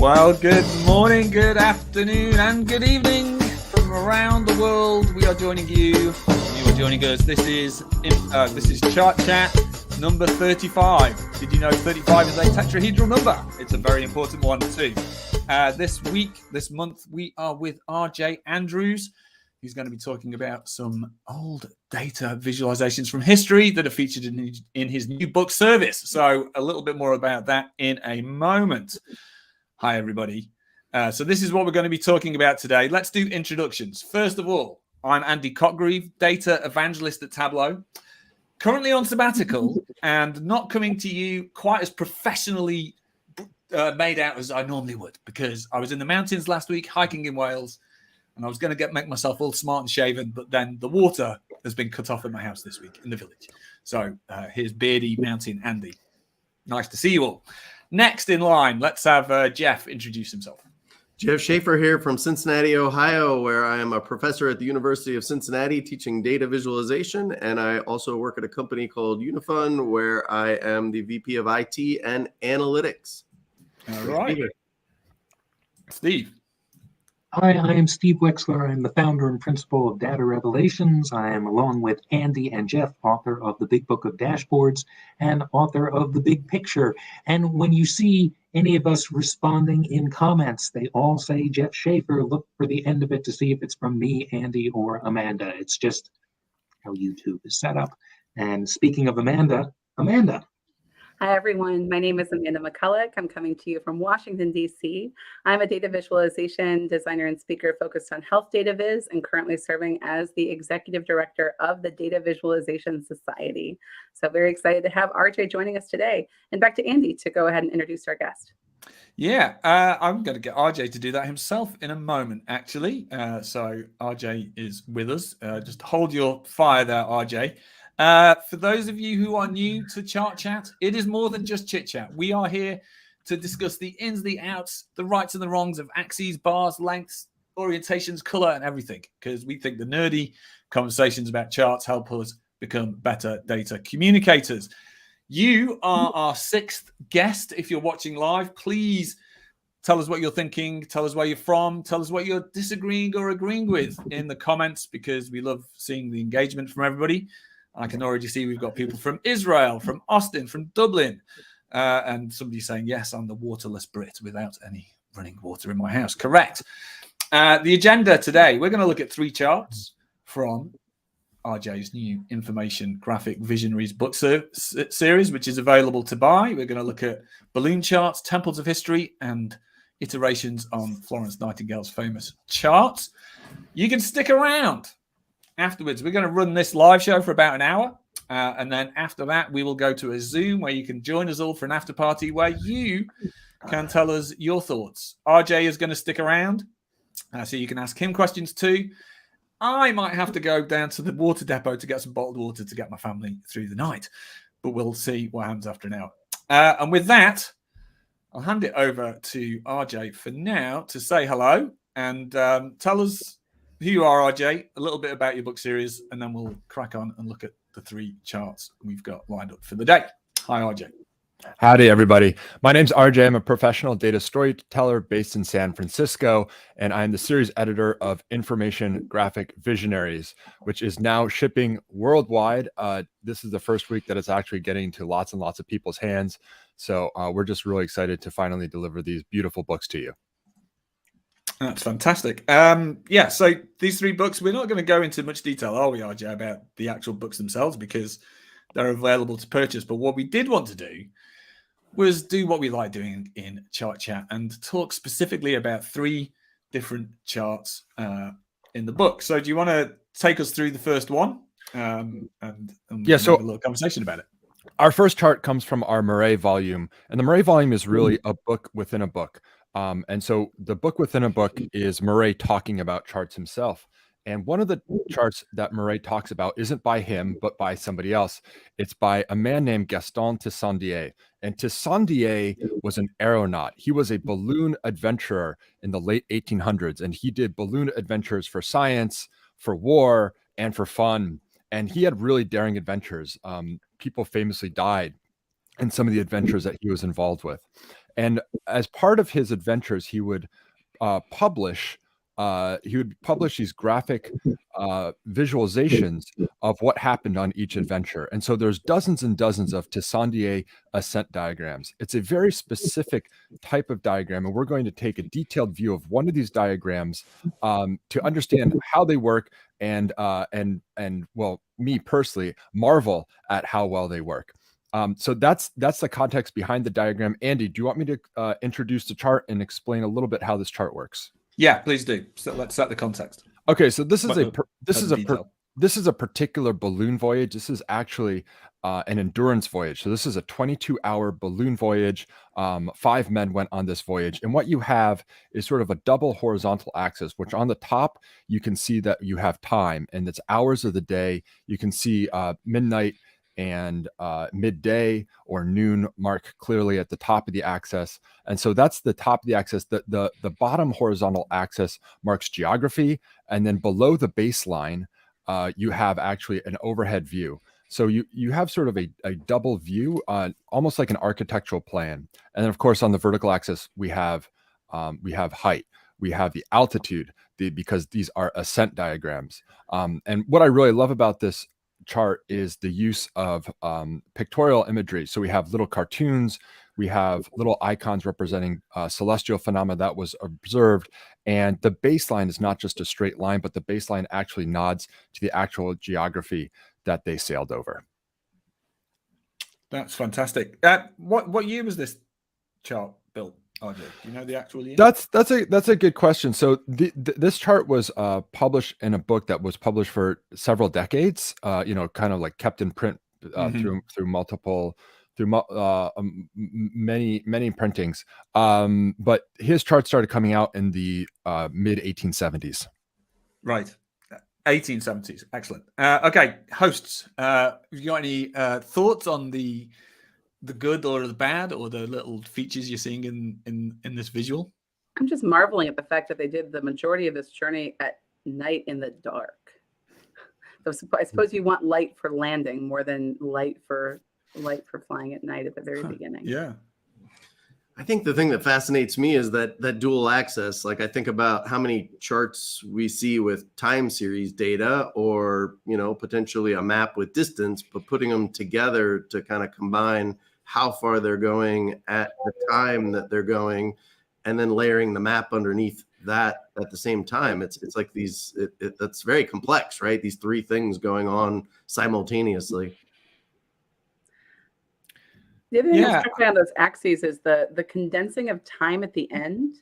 Well, good morning, good afternoon, and good evening from around the world. We are joining you. You are joining us. This is Chart Chat number 35. Did you know 35 is a tetrahedral number? It's a very important one too. This month, we are with RJ Andrews. He's going to be talking about some old data visualizations from history that are featured in his new book service. So a little bit more about that in a moment. Hi, everybody. So this is what we're going to be talking about today. Let's do introductions. First of all, I'm Andy Cotgreave, data evangelist at Tableau, currently on sabbatical and not coming to you quite as professionally made out as I normally would, because I was in the mountains last week hiking in Wales, and I was going to make myself all smart and shaven, but then the water has been cut off at my house this week in the village. So here's beardy mountain Andy. Nice to see you all. Next in line, let's have Jeff introduce himself. Jeff Shaffer here from Cincinnati, Ohio, where I am a professor at the University of Cincinnati teaching data visualization. And I also work at a company called Unifun, where I am the VP of IT and Analytics. All right. Steve. Hi, I am Steve Wexler. I'm the founder and principal of Data Revelations. I am, along with Andy and Jeff, author of the Big Book of Dashboards and author of The Big Picture. And when you see any of us responding in comments, they all say Jeff Shaffer. Look for the end of it to see if it's from me, Andy, or Amanda. It's just how YouTube is set up. And speaking of Amanda. Hi, everyone. My name is Amanda Makulec. I'm coming to you from Washington, D.C. I'm a data visualization designer and speaker focused on health data viz and currently serving as the executive director of the Data Visualization Society. So very excited to have RJ joining us today. And back to Andy to go ahead and introduce our guest. Yeah, I'm going to get RJ to do that himself in a moment, actually. So RJ is with us. Just hold your fire there, RJ. For those of you who are new to Chart Chat, it is more than just chit chat. We are here to discuss the ins, the outs, the rights and the wrongs of axes, bars, lengths, orientations, color, and everything, because we think the nerdy conversations about charts help us become better data communicators. You are our sixth guest. If you're watching live, please tell us what you're thinking. Tell us where you're from. Tell us what you're disagreeing or agreeing with in the comments, because we love seeing the engagement from everybody. I can already see we've got people from Israel, from Austin, from Dublin, and somebody saying, yes, I'm the waterless Brit without any running water in my house. Correct. The agenda today, we're going to look at three charts from RJ's new Information Graphic Visionaries book series, which is available to buy. We're going to look at balloon charts, temples of history, and iterations on Florence Nightingale's famous charts. You can stick around. Afterwards, we're going to run this live show for about an hour. And then after that, we will go to a Zoom where you can join us all for an after party where you can tell us your thoughts. RJ is going to stick around, so you can ask him questions too. I might have to go down to the water depot to get some bottled water to get my family through the night. But we'll see what happens after an hour. And with that, I'll hand it over to RJ for now to say hello and tell us who you are, RJ, a little bit about your book series, and then we'll crack on and look at the three charts we've got lined up for the day. Hi, RJ. Howdy, everybody. My name's RJ. I'm a professional data storyteller based in San Francisco, and I'm the series editor of Information Graphic Visionaries, which is now shipping worldwide. This is the first week that it's actually getting to lots and lots of people's hands. So we're just really excited to finally deliver these beautiful books to you. That's fantastic. So these three books, we're not going to go into much detail, are we, RJ, about the actual books themselves, because they're available to purchase. But what we did want to do was do what we like doing in Chart Chat and talk specifically about three different charts in the book. So do you want to take us through the first one and have a little conversation about it? Our first chart comes from our Murray volume, and the Murray volume is really a book within a book. And so the book within a book is Murray talking about charts himself. And one of the charts that Murray talks about isn't by him, but by somebody else. It's by a man named Gaston Tissandier. And Tissandier was an aeronaut. He was a balloon adventurer in the late 1800s, and he did balloon adventures for science, for war, and for fun. And he had really daring adventures. People famously died in some of the adventures that he was involved with. And as part of his adventures, he would publish these graphic visualizations of what happened on each adventure. And so there's dozens and dozens of Tissandier ascent diagrams. It's a very specific type of diagram, and we're going to take a detailed view of one of these diagrams to understand how they work and well, me personally marvel at how well they work. So that's the context behind the diagram. Andy, do you want me to introduce the chart and explain a little bit how this chart works? Yeah, please do. So let's set the context. Okay, so this is Detail. this is a particular balloon voyage. This is actually an endurance voyage. So this is a 22-hour balloon voyage. 5 men went on this voyage, and what you have is sort of a double horizontal axis, which on the top you can see that you have time, and it's hours of the day. You can see midnight and midday or noon mark clearly at the top of the axis. And so that's the top of the axis. The bottom horizontal axis marks geography. And then below the baseline, you have actually an overhead view. So you have sort of a double view, almost like an architectural plan. And then of course, on the vertical axis, we have height, we have the altitude, because these are ascent diagrams. And what I really love about this chart is the use of pictorial imagery. So we have little cartoons, we have little icons representing celestial phenomena that was observed, and the baseline is not just a straight line, but the baseline actually nods to the actual geography that they sailed over. That's fantastic. What year was this chart built, RJ? Do you know the actual year? That's a good question. So this chart was published in a book that was published for several decades. Kind of like kept in print through many printings. But his chart started coming out in the mid 1870s. Right. 1870s. Excellent. Okay, hosts. Have you got any thoughts on the good or the bad or the little features you're seeing in this visual? I'm just marveling at the fact that they did the majority of this journey at night in the dark. So I suppose you want light for landing more than light for flying at night at the very beginning. Yeah. I think the thing that fascinates me is that dual access. Like, I think about how many charts we see with time series data, or, potentially a map with distance, but putting them together to kind of combine how far they're going at the time that they're going, and then layering the map underneath that at the same time. It's like that's very complex, right? These 3 things going on simultaneously. The other thing that struck me on those axes is the condensing of time at the end.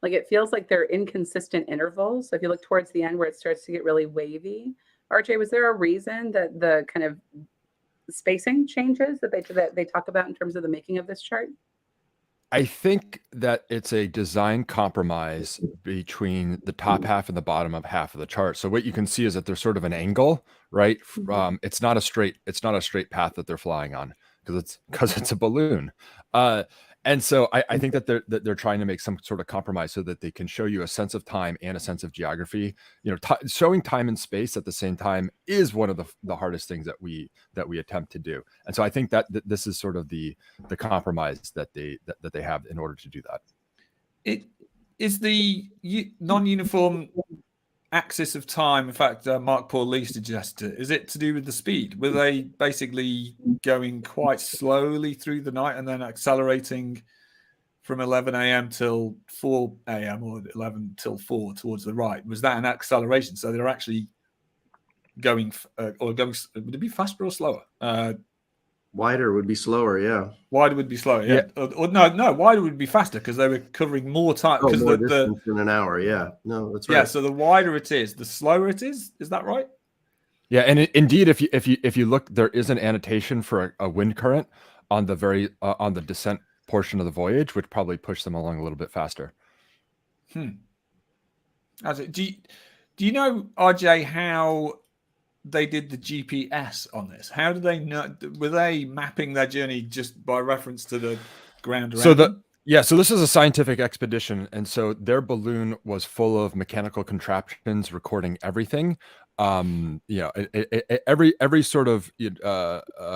Like, it feels like they're inconsistent intervals. So if you look towards the end where it starts to get really wavy, RJ, was there a reason that the kind of spacing changes that they talk about in terms of the making of this chart? I think that it's a design compromise between the top half and the bottom of half of the chart. So what you can see is that there's sort of an angle, right? It's not a straight path that they're flying on, because it's a balloon. And so I think that they're trying to make some sort of compromise so that they can show you a sense of time and a sense of geography. Showing time and space at the same time is one of the hardest things that we attempt to do. And so I think that this is sort of the compromise that they have in order to do that. It is the non-uniform axis of time. In fact, Mark Paul Lee suggested, is it to do with the speed? Were they basically going quite slowly through the night and then accelerating from 11 a.m. till 4 a.m. or 11 till 4 towards the right? Was that an acceleration? So they're actually going, would it be faster or slower? Wider would be slower, yeah. Wider would be slower, yeah. Or no, wider would be faster because they were covering more time. More distance in an hour, yeah. No, that's right. Yeah, so the wider it is, the slower it is. Is that right? Yeah, and indeed, if you look, there is an annotation for a wind current on the on the descent portion of the voyage, which probably pushed them along a little bit faster. Do you know, RJ, how they did the GPS on this? How did they know? Were they mapping their journey just by reference to the ground around them? Yeah, so this is a scientific expedition, and so their balloon was full of mechanical contraptions recording everything. Every sort of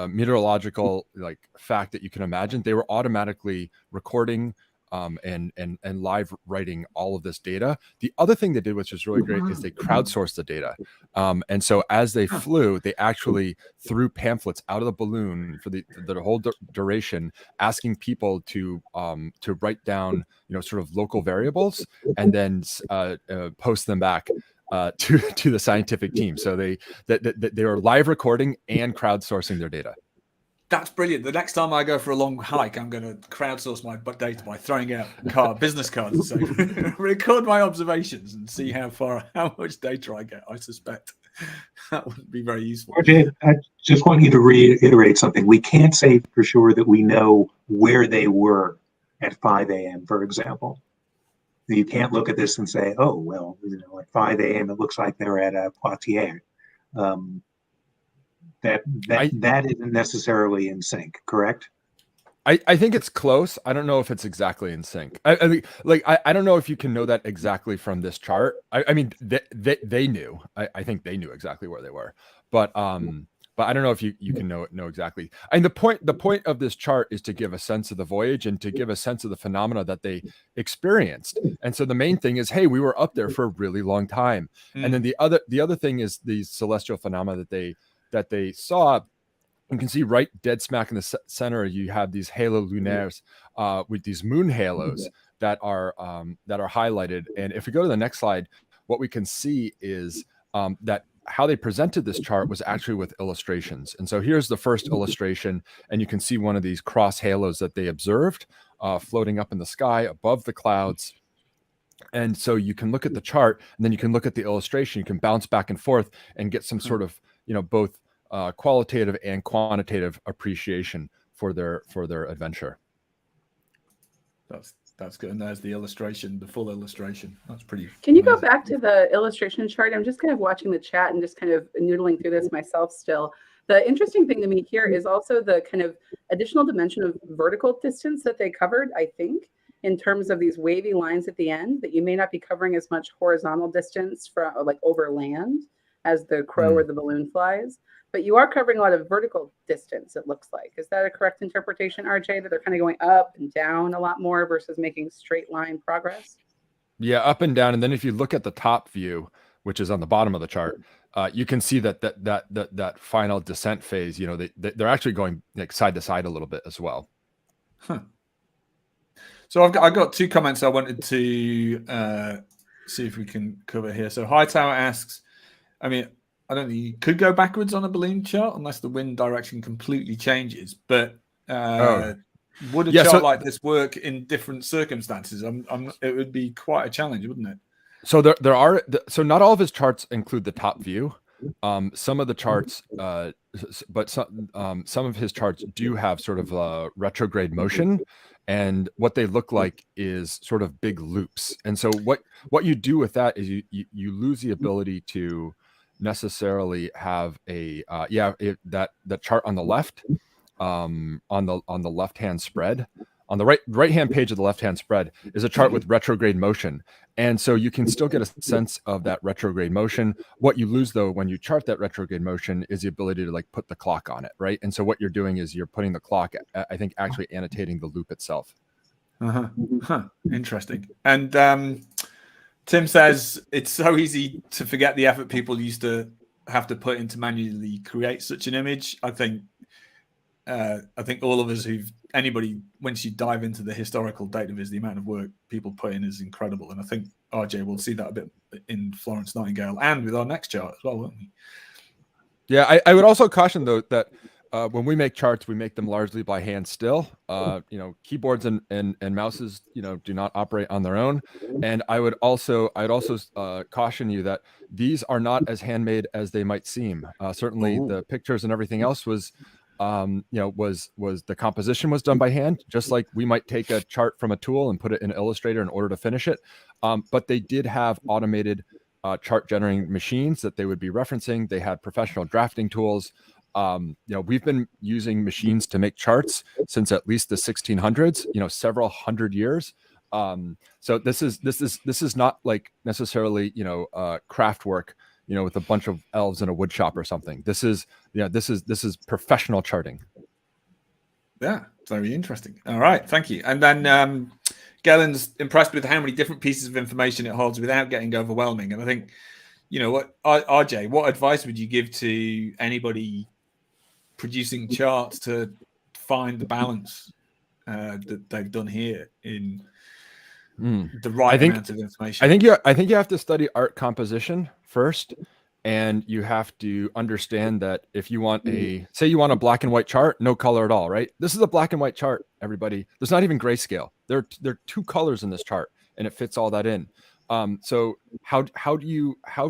meteorological like fact that you can imagine, they were automatically recording and live writing all of this data. The other thing they did, which was really great, is they crowdsourced the data. And so as they flew, they actually threw pamphlets out of the balloon for the whole duration, asking people to write down, sort of local variables and then post them back to the scientific team. So they were live recording and crowdsourcing their data. That's brilliant. The next time I go for a long hike, I'm going to crowdsource my data by throwing out business cards. So record my observations and see how much data I get. I suspect that wouldn't be very useful. RJ, I just want you to reiterate something. We can't say for sure that we know where they were at 5 a.m., for example. You can't look at this and say, oh, well, at 5 a.m., it looks like they're at Poitiers. That isn't necessarily in sync, correct? I think it's close. I don't know if it's exactly in sync. I don't know if you can know that exactly from this chart. I mean, they knew. I think they knew exactly where they were, but I don't know if you can know exactly. And the point of this chart is to give a sense of the voyage and to give a sense of the phenomena that they experienced. And so the main thing is, hey, we were up there for a really long time. And then the other thing is the celestial phenomena that they saw. You can see right dead smack in the center, you have these halo lunaires with these moon halos that are highlighted. And if we go to the next slide, what we can see is that how they presented this chart was actually with illustrations. And so here's the first illustration, and you can see one of these cross halos that they observed floating up in the sky above the clouds. And so you can look at the chart, and then you can look at the illustration. You can bounce back and forth and get some sort of, both qualitative and quantitative appreciation for their adventure. That's good. And there's the illustration, the full illustration. That's pretty. Can you go back to the illustration chart? I'm just kind of watching the chat and just kind of noodling through this myself still. The interesting thing to me here is also the kind of additional dimension of vertical distance that they covered, I think, in terms of these wavy lines at the end, that you may not be covering as much horizontal distance from like over land as the crow or the balloon flies. But you are covering a lot of vertical distance, it looks like. Is that a correct interpretation, RJ, that they're kind of going up and down a lot more versus making straight line progress? Yeah, up and down. And then if you look at the top view, which is on the bottom of the chart, you can see that final descent phase, they're actually going like side to side a little bit as well. Huh. So I've got two comments I wanted to see if we can cover here. So Hightower asks, I don't think you could go backwards on a balloon chart unless the wind direction completely changes. But would a chart like this work in different circumstances? It would be quite a challenge, wouldn't it? So so not all of his charts include the top view. Some of the charts, but some of his charts do have sort of retrograde motion, and what they look like is sort of big loops. And so what you do with that is you lose the ability to necessarily have that chart on the left, on the left hand spread, on the right hand page of the left hand spread is a chart with retrograde motion, and so you can still get a sense of that retrograde motion. What you lose though when you chart that retrograde motion is the ability to like put the clock on it, right? And so what you're doing is you're putting the clock, I think, actually annotating the loop itself. Interesting. And Tim says it's so easy to forget the effort people used to have to put into manually create such an image. I think all of us once you dive into the historical data viz, the amount of work people put in is incredible. And I think RJ will see that a bit in Florence Nightingale and with our next chart as well, won't we? Yeah, I would also caution though that when we make charts, we make them largely by hand still. Keyboards and mouses, do not operate on their own. And I'd also caution you that these are not as handmade as they might seem. Certainly the pictures and everything else was the composition was done by hand, just like we might take a chart from a tool and put it in Illustrator in order to finish it. But they did have automated chart generating machines that they would be referencing. They had professional drafting tools. We've been using machines to make charts since at least the 1600s, several hundred years. So this is not like necessarily, craft work, with a bunch of elves in a wood shop or something. This is professional charting. Yeah, very interesting. All right, thank you. And then Gellen's impressed with how many different pieces of information it holds without getting overwhelming. And I think, what RJ, what advice would you give to anybody producing charts to find the balance that they've done here in the right amount of information? I think you have to study art composition first. And you have to understand that if you want say you want a black and white chart, no color at all, right? This is a black and white chart, everybody. There's not even grayscale. There are 2 colors in this chart, and it fits all that in. So how do you and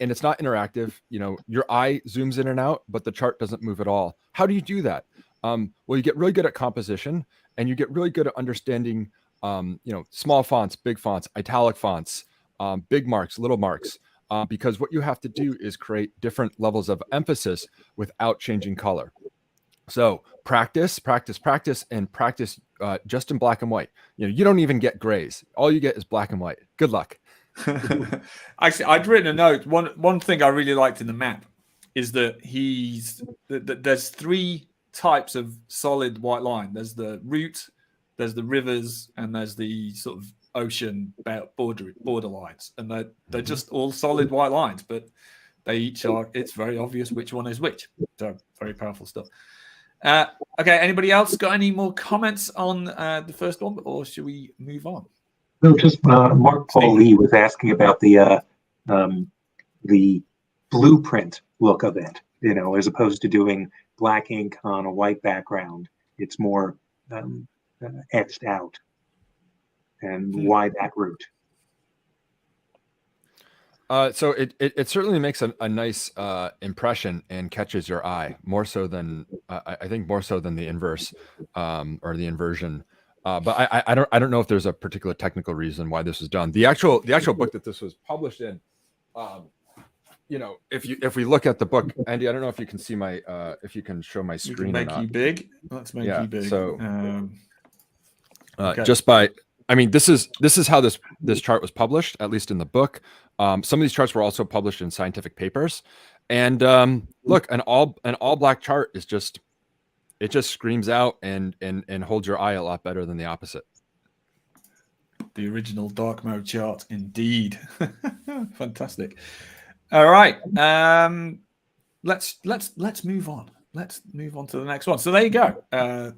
it's not interactive. Your eye zooms in and out, but the chart doesn't move at all. How do you do that? Well, you get really good at composition, and you get really good at understanding, small fonts, big fonts, italic fonts, big marks, little marks, because what you have to do is create different levels of emphasis without changing color. So practice, and practice just in black and white. You don't even get grays. All you get is black and white. Good luck. Actually, I'd written a note. One thing I really liked in the map is that there's 3 types of solid white line. There's the route, there's the rivers, and there's the sort of ocean border lines, and they're just all solid white lines, but they each are. It's very obvious which one is which. So very powerful stuff. Okay, anybody else got any more comments on the first one, or should we move on? No, just Mark Paul Lee was asking about the blueprint look of it. As opposed to doing black ink on a white background, it's more etched out. And why that route? So it certainly makes a nice impression and catches your eye more so than I think more so than the inverse or the inversion. But I don't know if there's a particular technical reason why this was done. The actual book that this was published in, if we look at the book, Andy, I don't know if you can see my if you can show my screen. Make you big. Let's make you big. So okay. just by. I mean, this is how this chart was published, at least in the book. Some of these charts were also published in scientific papers. And look, an all black chart is just screams out and holds your eye a lot better than the opposite. The original dark mode chart, indeed. Fantastic. All right, let's move on. Let's move on to the next one. So there you go.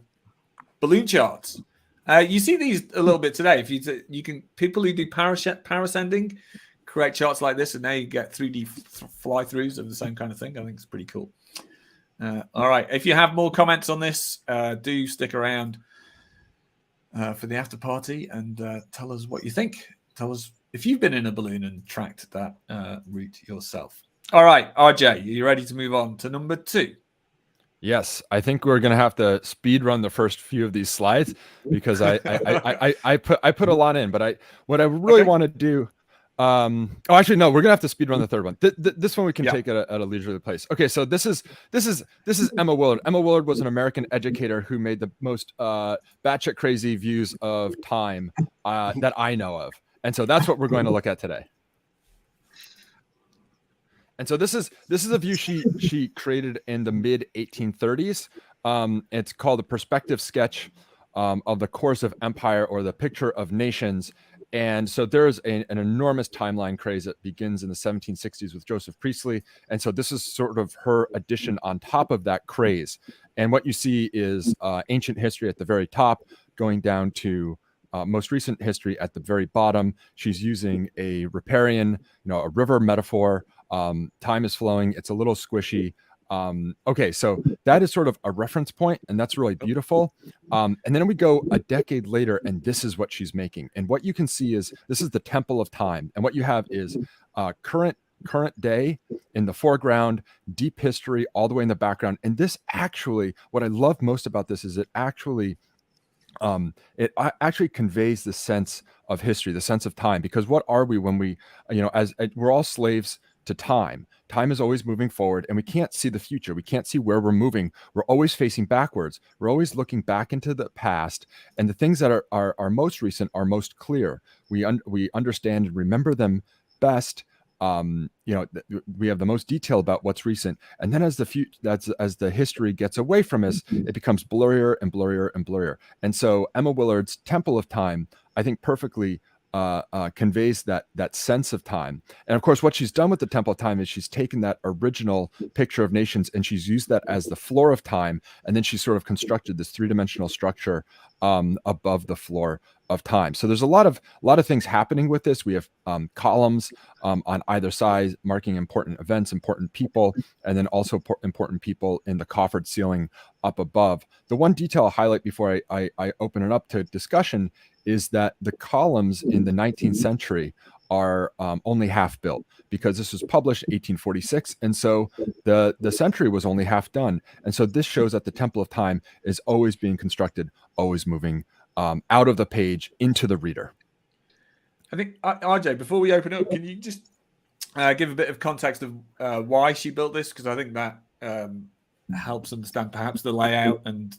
Balloon charts. You see these a little bit today. If you can, people who do parascending create charts like this, and now you get 3D fly-throughs of the same kind of thing. I think it's pretty cool. All right, if you have more comments on this, do stick around for the after party and tell us what you think. Tell us if you've been in a balloon and tracked that route yourself. All right, RJ, are you ready to move on to number 2? Yes, I think we're gonna have to speed run the first few of these slides because I put a lot in, but what I really want to do. Actually, no, we're gonna have to speed run the third one. This one we can take at a leisurely pace. Okay, so this is Emma Willard. Emma Willard was an American educator who made the most batshit crazy views of time that I know of, and so that's what we're going to look at today. And so this is a view she created in the mid 1830s. It's called a perspective sketch of the course of empire, or the picture of nations. And so there's an enormous timeline craze that begins in the 1760s with Joseph Priestley. And so this is sort of her addition on top of that craze. And what you see is ancient history at the very top, going down to most recent history at the very bottom. She's using a riparian, a river metaphor. Time is flowing. It's a little squishy. Okay, so that is sort of a reference point, and that's really beautiful. And then we go a decade later, and this is what she's making. And what you can see is this is the temple of time. And what you have is current day in the foreground, deep history all the way in the background. And this actually, what I love most about this is it actually conveys the sense of history, the sense of time. Because what are we when we, as we're all slaves to time. Time is always moving forward, and we can't see the future. We can't see where we're moving. We're always facing backwards. We're always looking back into the past, and the things that are most recent are most clear. We understand and remember them best. We have the most detail about what's recent, and then as the history gets away from us, it becomes blurrier and blurrier and blurrier. And so Emma Willard's Temple of Time, I think, perfectly conveys that sense of time. And of course, what she's done with the Temple of Time is she's taken that original picture of nations and she's used that as the floor of time, and then she's sort of constructed this three-dimensional structure above the floor of time. So there's a lot of things happening with this. We have columns on either side marking important events, important people, and then also important people in the coffered ceiling up above. The one detail I'll highlight before I open it up to discussion is that the columns in the 19th century are only half built, because this was published in 1846, and so the century was only half done. And so this shows that the Temple of Time is always being constructed, always moving out of the page into the reader. I think, RJ, before we open up, can you just give a bit of context of why she built this? Because I think that helps understand perhaps the layout and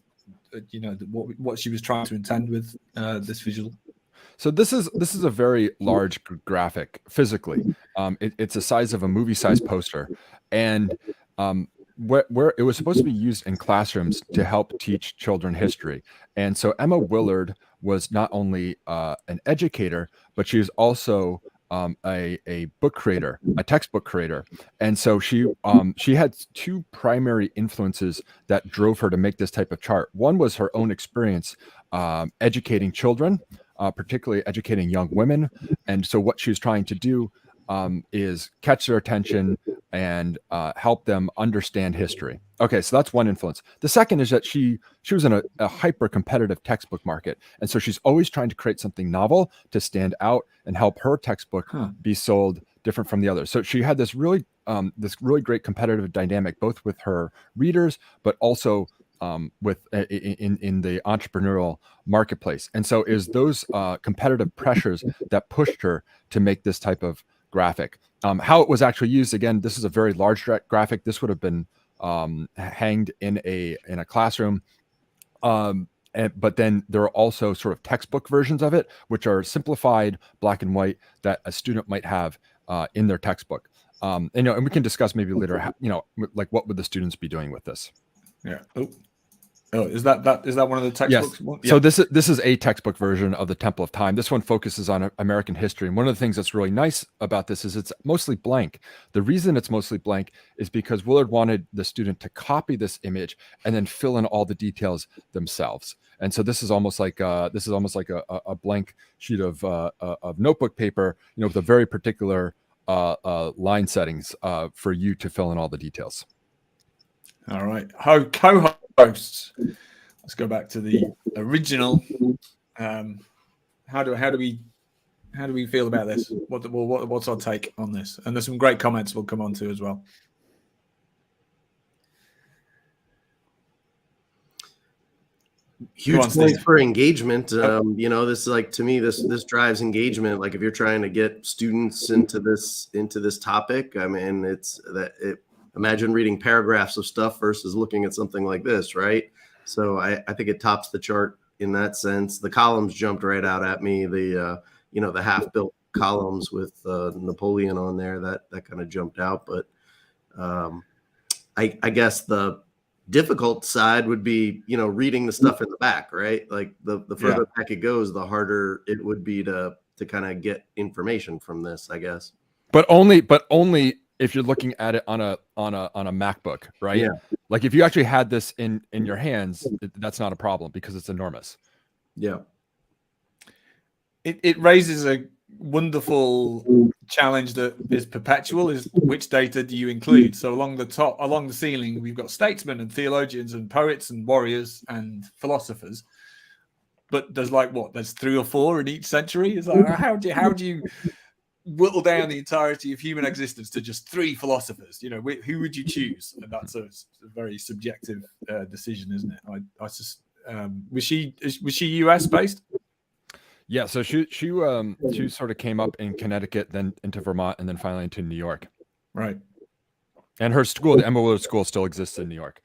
what she was trying to intend with this visual. So this is a very large graphic physically. It's the size of a movie-sized poster, and where it was supposed to be used in classrooms to help teach children history. And so Emma Willard was not only an educator, but she was also a book creator, a textbook creator. And so she had two primary influences that drove her to make this type of chart. One was her own experience educating children, particularly educating young women. And so what she was trying to do is catch their attention and help them understand history. Okay, so that's one influence. The second is that she was in a hyper competitive textbook market, and so she's always trying to create something novel to stand out and help her textbook be sold different from the others. So she had this really great competitive dynamic, both with her readers, but also with in the entrepreneurial marketplace. And so is those competitive pressures that pushed her to make this type of graphic. How it was actually used, again, this is a very large graphic. This would have been hanged in a classroom. But then there are also sort of textbook versions of it, which are simplified black and white that a student might have in their textbook. And we can discuss maybe later, like what would the students be doing with this? Yeah. Oh, is that one of the textbooks? Yes. Yeah. So this is a textbook version of the Temple of Time. This one focuses on American history. And one of the things that's really nice about this is it's mostly blank. The reason it's mostly blank is because Willard wanted the student to copy this image and then fill in all the details themselves. And so this is almost like a blank sheet of notebook paper, with a very particular line settings for you to fill in all the details. All right, co-hosts. Let's go back to the original. How do we feel about this? What's our take on this? And there's some great comments we'll come on to as well. Huge points for engagement. This is like, to me, this drives engagement. Like if you're trying to get students into this topic, I mean, imagine reading paragraphs of stuff versus looking at something like this, right? So I think it tops the chart in that sense. The columns jumped right out at me. The half-built columns with Napoleon on there, that kind of jumped out. But I guess the difficult side would be, reading the stuff in the back, right? Like the further back it goes, the harder it would be to kind of get information from this, I guess. But only if you're looking at it on a MacBook, right? Yeah. Like if you actually had this in your hands, that's not a problem because it's enormous. Yeah. It raises a wonderful challenge that is perpetual, is which data do you include? So along the ceiling, we've got statesmen and theologians and poets and warriors and philosophers. But there's there's 3 or 4 in each century. It's like, how do you whittle down the entirety of human existence to just 3 philosophers? Who would you choose? And that's a very subjective decision, isn't it? Was she US based? Yeah, so she sort of came up in Connecticut, then into Vermont, and then finally into New York. Right. And her school, the Emma Willard School, still exists in New York.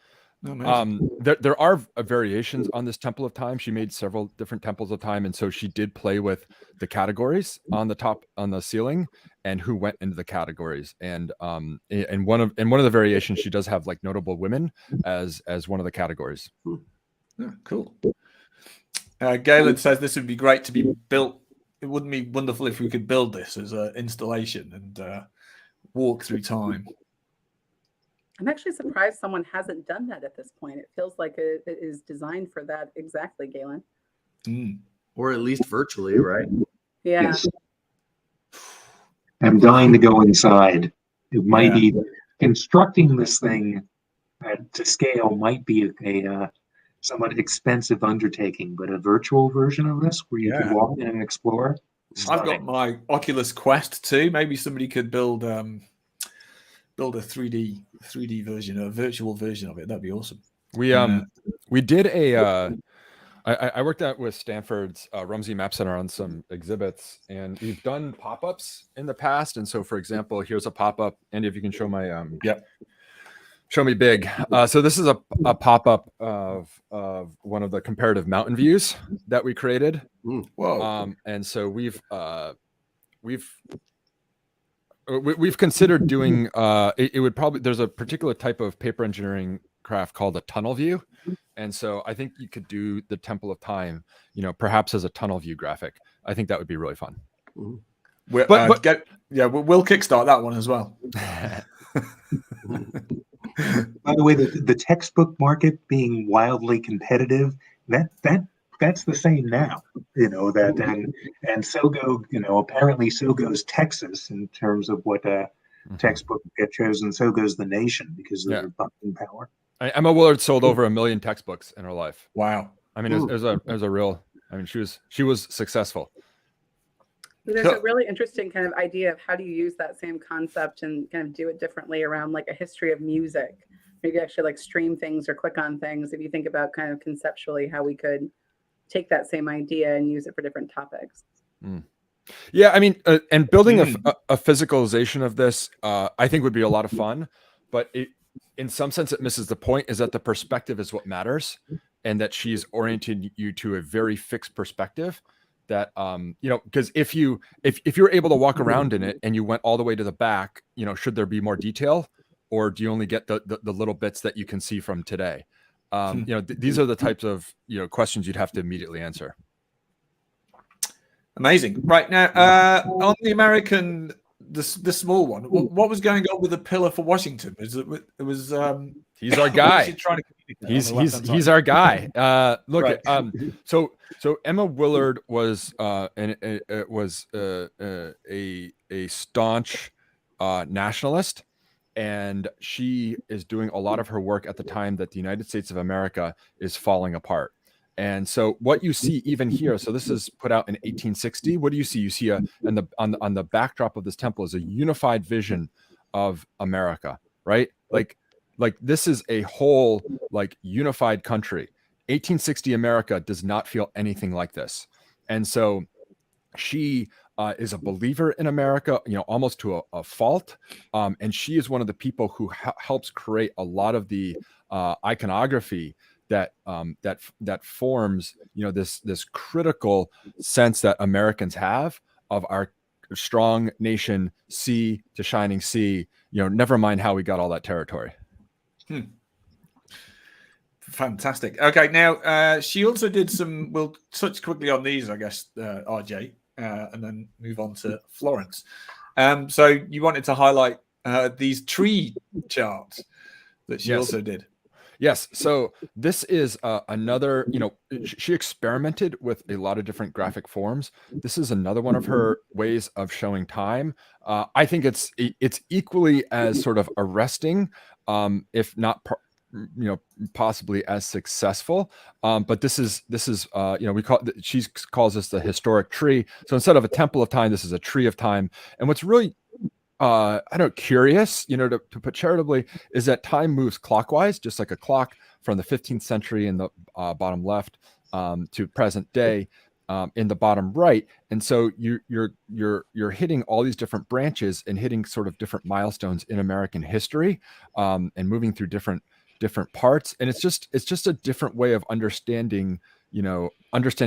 Amazing. There are variations on this Temple of Time. She made several different temples of time, and so she did play with the categories on the top, on the ceiling, and who went into the categories. And one of the variations, she does have like notable women as one of the categories. Yeah, cool. Galen says this would be great to be built. It wouldn't be wonderful if we could build this as an installation and walk through time. I'm actually surprised someone hasn't done that at this point. It feels like it is designed for that exactly, Galen. Or at least virtually, right? Yeah. Yes. I'm dying to go inside. It might be constructing this thing to scale might be a somewhat expensive undertaking, but a virtual version of this where you could walk in and explore. I've got my Oculus Quest too. Maybe somebody could build a 3D version, a virtual version of it. That'd be awesome. We did a I worked out with Stanford's Rumsey Map Center on some exhibits, and we've done pop-ups in the past. And so, for example, here's a pop-up. Andy, if you can show my show me big. So this is a pop-up of one of the comparative mountain views that we created. Whoa! And so we've considered doing it would probably, there's a particular type of paper engineering craft called a tunnel view, and so I think you could do the Temple of Time, perhaps as a tunnel view graphic. I think that would be really fun. We'll kickstart that one as well. By the way, the textbook market being wildly competitive, that's the same now, and so apparently so goes Texas in terms of what textbook get chosen. So goes the nation because of their buying power. Emma Willard sold over 1 million textbooks in her life. Wow. I mean, it was a real, I mean, she was successful. There's a really interesting kind of idea of how do you use that same concept and kind of do it differently around like a history of music. You could actually like stream things or click on things. If you think about kind of conceptually how we could take that same idea and use it for different topics. Yeah, I mean, and building a physicalization of this, I think would be a lot of fun, but in some sense it misses the point, is that the perspective is what matters, and that she's oriented you to a very fixed perspective. That because if you're able to walk around in it and you went all the way to the back, should there be more detail, or do you only get the little bits that you can see from today? These are the types of questions you'd have to immediately answer. Amazing. Right now, on the American, the small one, what was going on with the pillar for Washington? It was he's our guy. He's our guy. Look, right. So Emma Willard was a staunch nationalist, and she is doing a lot of her work at the time that the United States of America is falling apart. And so what you see even here, so this is put out in 1860. What do you see? You see on the backdrop of this temple is a unified vision of America, right? Like this is a whole like unified country. 1860 America does not feel anything like this. And so she is a believer in America, almost to a fault. And she is one of the people who helps create a lot of the iconography that forms, this critical sense that Americans have of our strong nation, sea to shining sea, never mind how we got all that territory. Fantastic. Okay, now she also did some. We'll touch quickly on these, I guess, RJ, and then move on to Florence. So you wanted to highlight these tree charts that she also did. Yes. So this is another, she experimented with a lot of different graphic forms. This is another one of her ways of showing time. I think it's equally as sort of arresting, if not, possibly as successful. But this is she calls this the historic tree. So instead of a temple of time, this is a tree of time. And what's really curious, to put charitably, is that time moves clockwise, just like a clock, from the 15th century in the bottom left to present day. in the bottom right, and so you're hitting all these different branches and hitting sort of different milestones in American history, and moving through different parts, and it's just a different way of understanding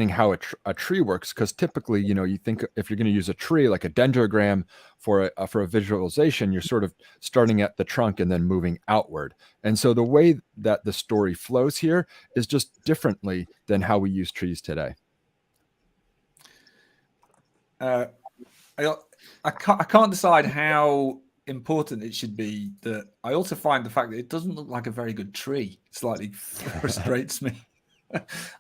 how a tree works, because typically you think if you're going to use a tree like a dendrogram for a visualization, you're sort of starting at the trunk and then moving outward, and so the way that the story flows here is just differently than how we use trees today. I can't decide how important it should be. That I also find the fact that it doesn't look like a very good tree slightly frustrates me.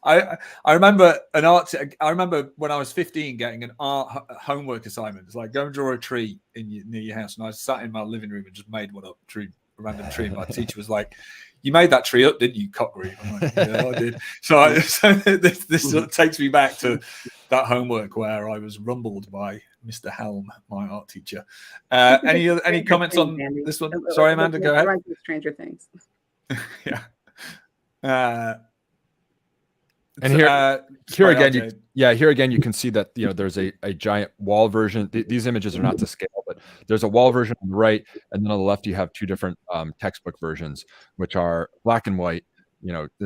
I remember I remember when I was 15 getting an art homework assignment. It's like, go and draw a tree near your house, and I sat in my living room and just made one up, a random tree. And my teacher was like, "You made that tree up, didn't you, Cotgreave?" I'm like, "Yeah, I did." So this sort of takes me back to that homework where I was rumbled by Mr. Helm, my art teacher. Any comments on this one? Sorry, Amanda, go ahead. Stranger Things. Yeah. And here again, you can see that there's a giant wall version. These images are not to scale, but there's a wall version on the right, and then on the left you have two different textbook versions, which are black and white.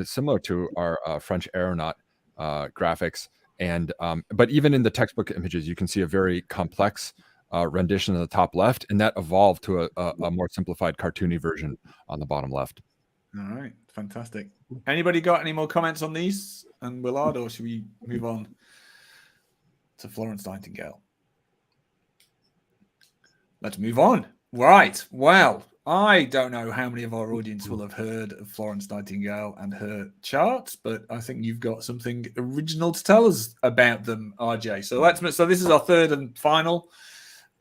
Similar to our French aeronaut graphics, and but even in the textbook images, you can see a very complex rendition on the top left, and that evolved to a more simplified cartoony version on the bottom left. All right, fantastic. Anybody got any more comments on these and Willard, or should we move on to Florence Nightingale? Let's move on. Right. Well, I don't know how many of our audience will have heard of Florence Nightingale and her charts, but I think you've got something original to tell us about them, RJ. So this is our third and final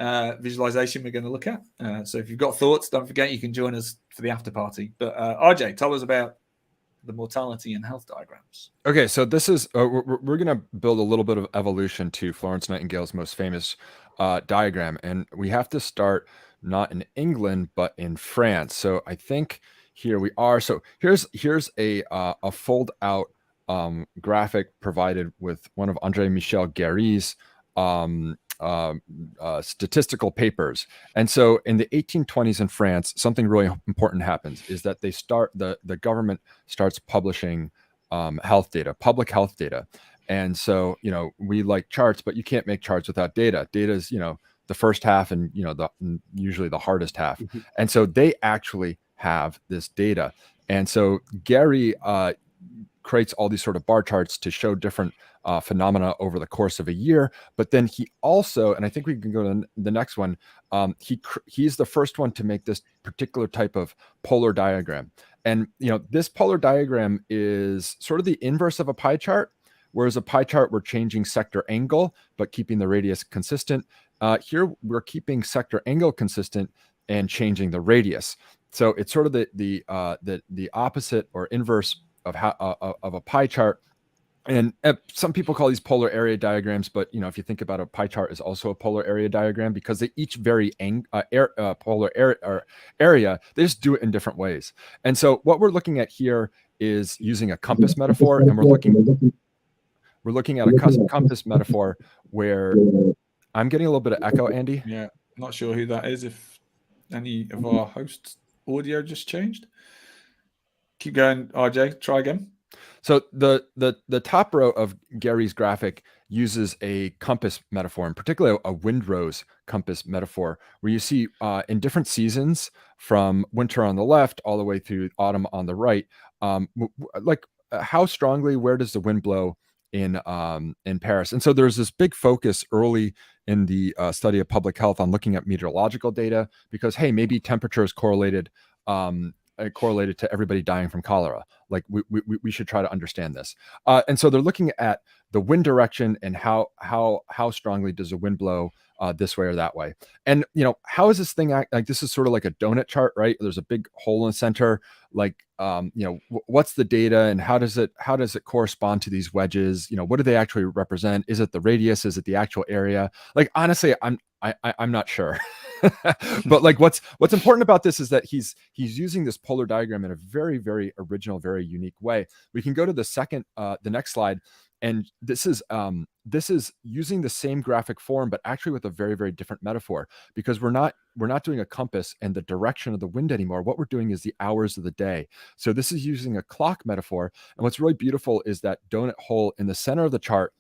visualization we're going to look at. So if you've got thoughts, don't forget you can join us for the after party. But RJ, tell us about the mortality and health diagrams. Okay, so this is we're going to build a little bit of evolution to Florence Nightingale's most famous diagram, and we have to start not in England but in France. So I think here we are. So here's a fold out graphic provided with one of André Michel Gary's statistical papers. And so in the 1820s in France, something really important happens, is that the government starts publishing public health data. And so, we like charts, but you can't make charts without data. Data is, the first half and, usually the hardest half. Mm-hmm. And so they actually have this data. And so Gary creates all these sort of bar charts to show different phenomena over the course of a year. But then he also, and I think we can go to the next one, he's the first one to make this particular type of polar diagram. And, this polar diagram is sort of the inverse of a pie chart, whereas a pie chart, we're changing sector angle, but keeping the radius consistent. Here, we're keeping sector angle consistent and changing the radius. So it's sort of the opposite or inverse of a pie chart. And some people call these polar area diagrams, but if you think about a pie chart is also a polar area diagram, because they each vary polar area. They just do it in different ways. And so what we're looking at here is using a compass metaphor, and we're looking at a compass metaphor where I'm getting a little bit of echo, Andy. Yeah, not sure who that is. If any of our hosts' audio just changed. Keep going, RJ. Try again. So the top row of Gary's graphic uses a compass metaphor, and particularly a windrose compass metaphor, where you see in different seasons, from winter on the left all the way through autumn on the right, how strongly, where does the wind blow in Paris? And so there's this big focus early in the study of public health on looking at meteorological data, because hey, maybe temperature is correlated to everybody dying from cholera. Like we should try to understand this. And so they're looking at the wind direction and how strongly does the wind blow this way or that way. And how is this thing act? Like, this is sort of like a donut chart, right? There's a big hole in the center. Like what's the data and how does it correspond to these wedges? What do they actually represent? Is it the radius? Is it the actual area? Like, honestly, I'm not sure. But like what's important about this is that he's using this polar diagram in a very, very original, very unique way. We can go to the next slide. And this is using the same graphic form, but actually with a very, very different metaphor, because we're not doing a compass and the direction of the wind anymore. What we're doing is the hours of the day. So this is using a clock metaphor. And what's really beautiful is that donut hole in the center of the chart.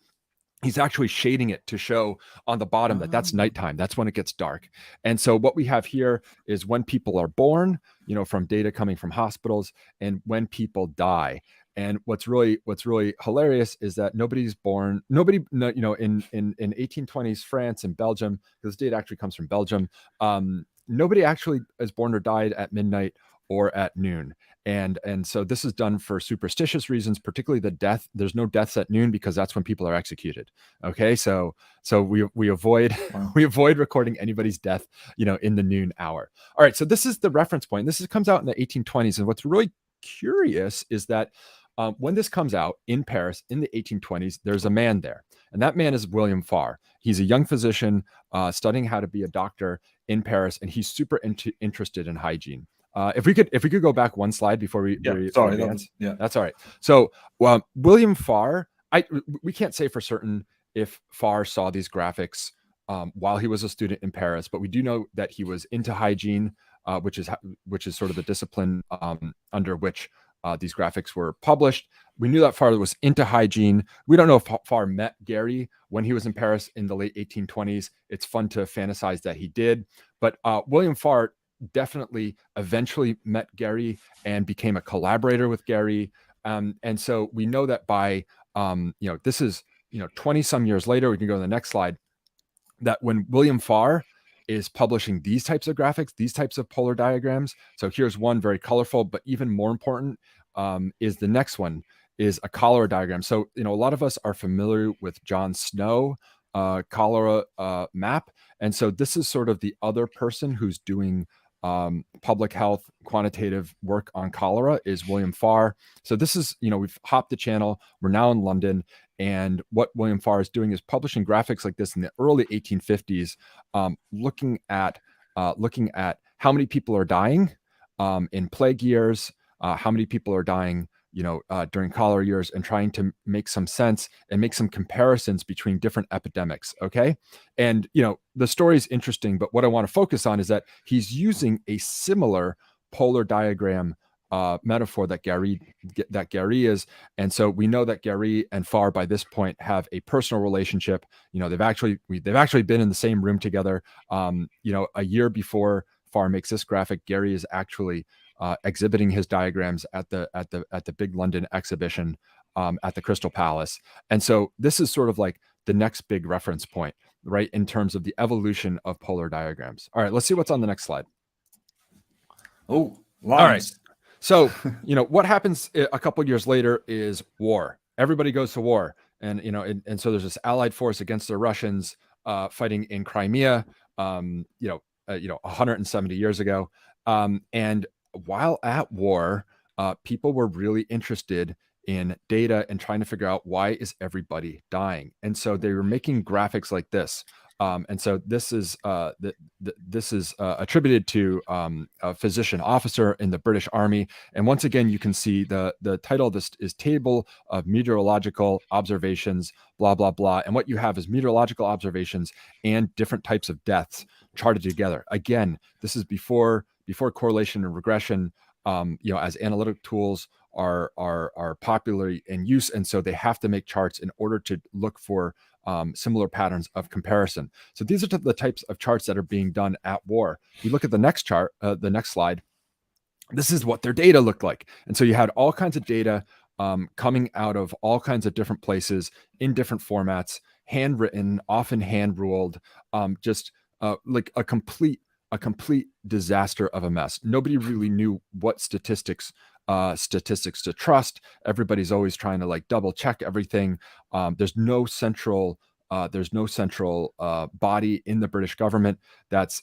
He's actually shading it to show on the bottom that that's nighttime. That's when it gets dark. And so what we have here is when people are born, from data coming from hospitals, and when people die. And what's really hilarious is that nobody's born, in 1820s France and Belgium, because this data actually comes from Belgium, nobody actually is born or died at midnight or at noon. And so this is done for superstitious reasons, particularly the death. There's no deaths at noon because that's when people are executed. Okay, so we avoid we avoid recording anybody's death, in the noon hour. All right, so this is the reference point. This comes out in the 1820s, and what's really curious is that when this comes out in Paris in the 1820s, there's a man there, and that man is William Farr. He's a young physician studying how to be a doctor in Paris, and he's super interested in hygiene. If we could go back one slide before we that's all right. So William Farr, we can't say for certain if Farr saw these graphics while he was a student in Paris, but we do know that he was into hygiene, which is sort of the discipline under which these graphics were published. We knew that Farr was into hygiene. We don't know if Farr met Gary when he was in Paris in the late 1820s. It's fun to fantasize that he did, but William Farr definitely eventually met Gary and became a collaborator with Gary. And so we know that by, this is, 20 some years later, we can go to the next slide, that when William Farr is publishing these types of graphics, these types of polar diagrams. So here's one very colorful, but even more important is the next one, is a cholera diagram. So, a lot of us are familiar with John Snow cholera map. And so this is sort of the other person who's doing public health quantitative work on cholera, is William Farr. So this is, we've hopped the channel. We're now in London. And what William Farr is doing is publishing graphics like this in the early 1850s, looking at how many people are dying in plague years, how many people are dying during cholera years, and trying to make some sense and make some comparisons between different epidemics. Okay. And, the story is interesting, but what I want to focus on is that he's using a similar polar diagram metaphor that Gary is. And so we know that Gary and Farr by this point have a personal relationship. They've actually been in the same room together. A year before Farr makes this graphic, Gary is actually exhibiting his diagrams at the big London exhibition at the Crystal Palace. And so this is sort of like the next big reference point, right, in terms of the evolution of polar diagrams. All right, let's see what's on the next slide. Oh, lines. All right. So, what happens a couple of years later is war. Everybody goes to war. And, and so there's this allied force against the Russians fighting in Crimea, 170 years ago. And while at war, people were really interested in data and trying to figure out, why is everybody dying? And so they were making graphics like this. And so this is attributed to a physician officer in the British Army. And once again, you can see the title of this is Table of Meteorological Observations, blah, blah, blah. And what you have is meteorological observations and different types of deaths charted together. Again, this is before correlation and regression, as analytic tools are popularly in use. And so they have to make charts in order to look for similar patterns of comparison. So these are the types of charts that are being done at war. You look at the next chart, the next slide. This is what their data looked like. And so you had all kinds of data coming out of all kinds of different places in different formats, handwritten, often hand ruled, like a complete disaster of a mess. Nobody really knew what statistics to trust. Everybody's always trying to double check everything. There's no central body in the British government that's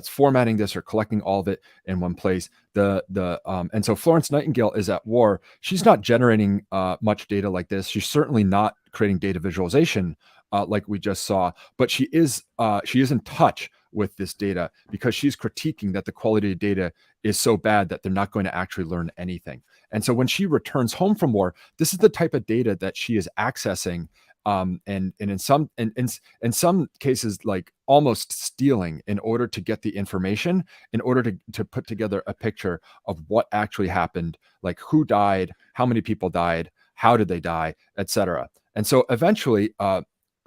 formatting this or collecting all of it in one place. And so Florence Nightingale is at war. She's not generating much data like this. She's certainly not creating data visualization like we just saw, but she is in touch with this data because she's critiquing that the quality of data is so bad that they're not going to actually learn anything. And so when she returns home from war, this is the type of data that she is accessing, and in some cases, like almost stealing in order to get the information, in order to put together a picture of what actually happened, like who died, how many people died, how did they die, etc. And so eventually,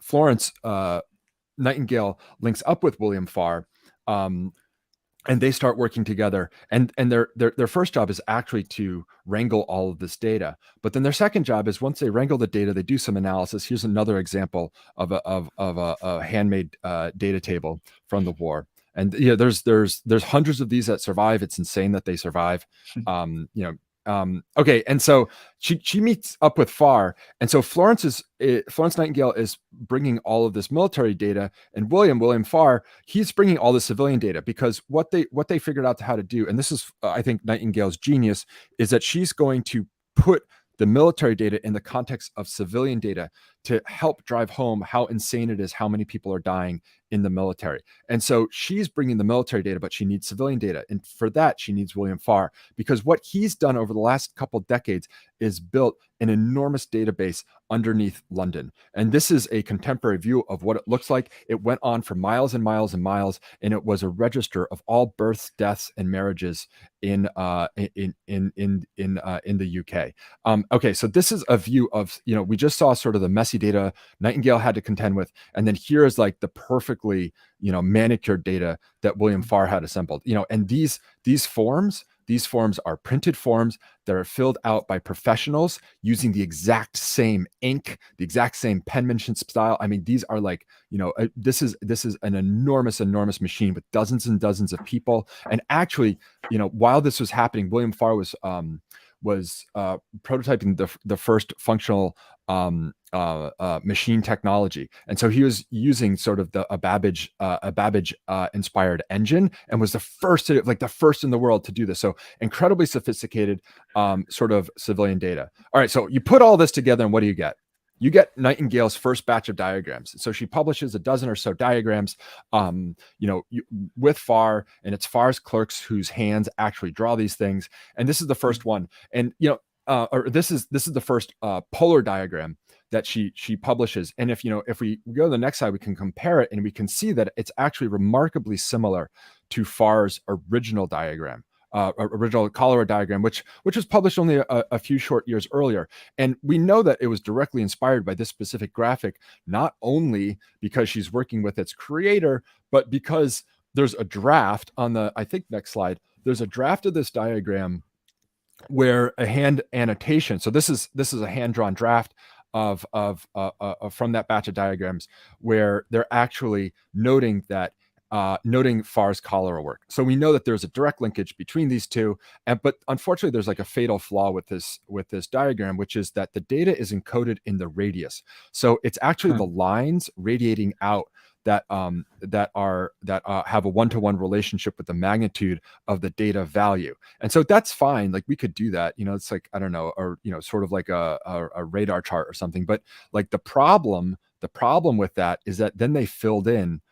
Florence Nightingale links up with William Farr, and they start working together. And their first job is actually to wrangle all of this data. But then their second job is, once they wrangle the data, they do some analysis. Here's another example of a handmade data table from the war. And there's hundreds of these that survive. It's insane that they survive. Okay, and so she meets up with Farr, and so Florence Nightingale is bringing all of this military data, and William Farr, he's bringing all the civilian data, because what they figured out how to do, and this is I think Nightingale's genius, is that she's going to put the military data in the context of civilian data to help drive home how insane it is how many people are dying in the military. And so she's bringing the military data, but she needs civilian data. And for that, she needs William Farr, because what he's done over the last couple of decades is built an enormous database underneath London. And this is a contemporary view of what it looks like. It went on for miles and miles and miles, and it was a register of all births, deaths, and marriages in the UK. Okay, so this is a view of, we just saw sort of the messy data Nightingale had to contend with, and then here is like the perfectly manicured data that William Farr had assembled. And these forms are printed forms that are filled out by professionals using the exact same ink, the exact same penmanship style. I mean, these are like, this is an enormous machine with dozens and dozens of people. And actually, while this was happening, William Farr was prototyping the first functional machine technology, and so he was using sort of a Babbage inspired engine, and was the first in the world to do this. So incredibly sophisticated sort of civilian data. All right, so you put all this together, and what do you get? You get Nightingale's first batch of diagrams. So she publishes a dozen or so diagrams, with Farr, and it's Farr's clerks whose hands actually draw these things. And this is the first one. And this is the first polar diagram that she publishes. And if we go to the next slide, we can compare it, and we can see that it's actually remarkably similar to Farr's original diagram. Original cholera diagram, which was published only a few short years earlier. And we know that it was directly inspired by this specific graphic, not only because she's working with its creator, but because there's a draft on the, I think, next slide, there's a draft of this diagram where a hand annotation. So this is a hand-drawn draft of from that batch of diagrams, where they're actually noting Farr's cholera work. So we know that there's a direct linkage between these two, but unfortunately there's like a fatal flaw with this diagram, which is that the data is encoded in the radius. So it's actually the lines radiating out that have a one-to-one relationship with the magnitude of the data value. And so that's fine. Like we could do that, it's like, I don't know, or, sort of like a radar chart or something. But like the problem with that is that then they filled in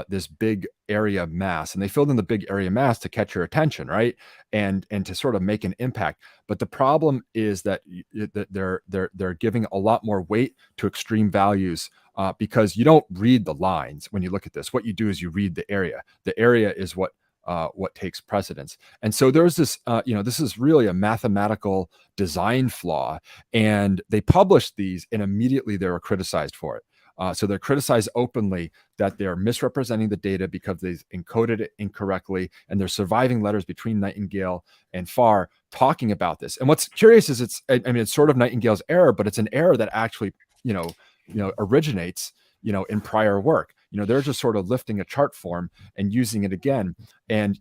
this big area mass, and they filled in the big area mass to catch your attention, right? And to sort of make an impact. But the problem is that they're giving a lot more weight to extreme values, because you don't read the lines when you look at this. What you do is you read the area. The area is what takes precedence. And so there's this, this is really a mathematical design flaw, and they published these, and immediately they were criticized for it. So they're criticized openly that they're misrepresenting the data because they've encoded it incorrectly, and there's surviving letters between Nightingale and Farr talking about this. And what's curious is it's sort of Nightingale's error, but it's an error that actually, originates, in prior work. they're just sort of lifting a chart form and using it again. And,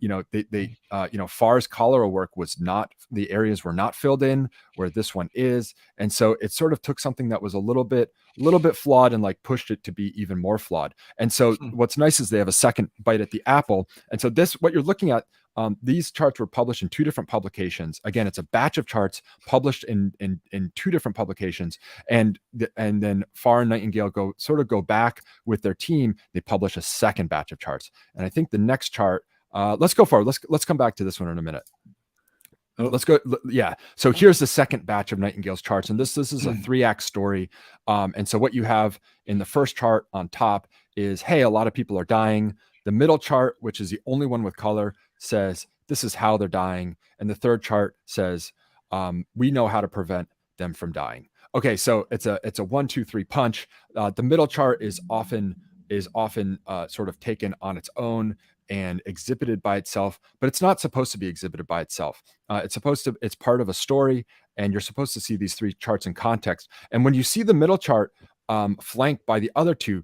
Farr's cholera work was not, the areas were not filled in where this one is. And so it sort of took something that was a little bit flawed and like pushed it to be even more flawed. And so what's nice is they have a second bite at the apple. And so what you're looking at, these charts were published in 2 different publications. Again, it's a batch of charts published in 2 different publications. And then Farr and Nightingale go back with their team. They publish a second batch of charts. And I think the next chart, let's go forward. Let's come back to this one in a minute. Oh. Let's go. Yeah. So here's the second batch of Nightingale's charts. And this is a 3-act story. And so what you have in the first chart on top is, hey, a lot of people are dying. The middle chart, which is the only one with color, says this is how they're dying. And the third chart says, we know how to prevent them from dying. Okay. So it's a 1, 2, 3 punch. The middle chart is often sort of taken on its own and exhibited by itself, but it's not supposed to be exhibited by itself. It's part of a story, and you're supposed to see these 3 charts in context. And when you see the middle chart flanked by the other 2,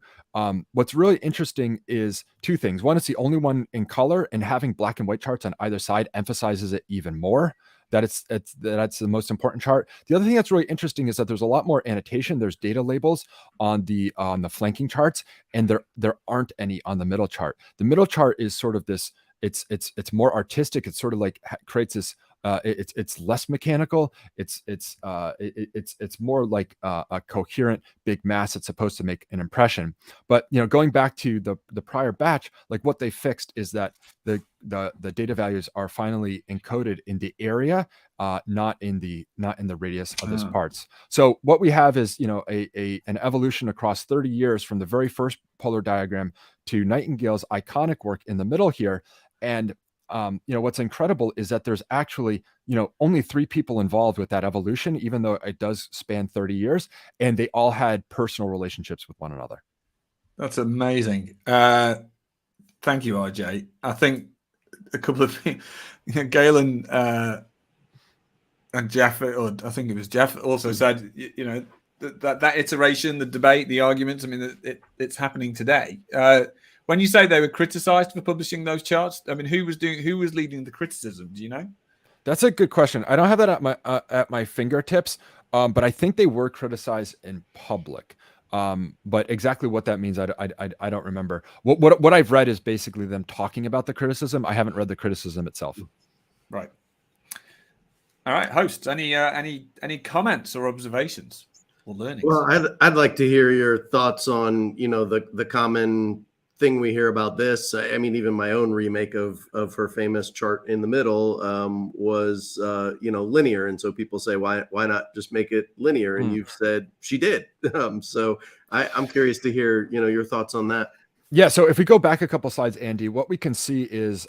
what's really interesting is 2 things. One, it's the only one in color, and having black and white charts on either side emphasizes it even more. That's the most important chart. The other thing that's really interesting is that there's a lot more annotation. There's data labels on the flanking charts, and there aren't any on the middle chart. The middle chart is sort of this. It's more artistic. It's sort of like creates this. It's less mechanical. It's more like a coherent big mass that's supposed to make an impression. But going back to the prior batch, like what they fixed is that the data values are finally encoded in the area, not in the radius of this parts. So what we have is an evolution across 30 years from the very first polar diagram to Nightingale's iconic work in the middle here. And what's incredible is that there's actually, only 3 people involved with that evolution, even though it does span 30 years, and they all had personal relationships with one another. That's amazing. Thank you, RJ. I think a couple of things, Galen and Jeff, or I think it was Jeff, also said, that iteration, the debate, the arguments, I mean, it's happening today. When you say they were criticized for publishing those charts, I mean, who was leading the criticism? Do you know? That's a good question. I don't have that at my fingertips, but I think they were criticized in public. But exactly what that means, I don't remember. What I've read is basically them talking about the criticism. I haven't read the criticism itself. Right. All right, hosts. Any comments or observations or learnings? Well, I'd like to hear your thoughts on the common thing we hear about this. I mean, even my own remake of her famous chart in the middle was linear, and so people say, why not just make it linear? And you've said she did. So I'm curious to hear your thoughts on that. Yeah. So if we go back a couple slides, Andy, what we can see is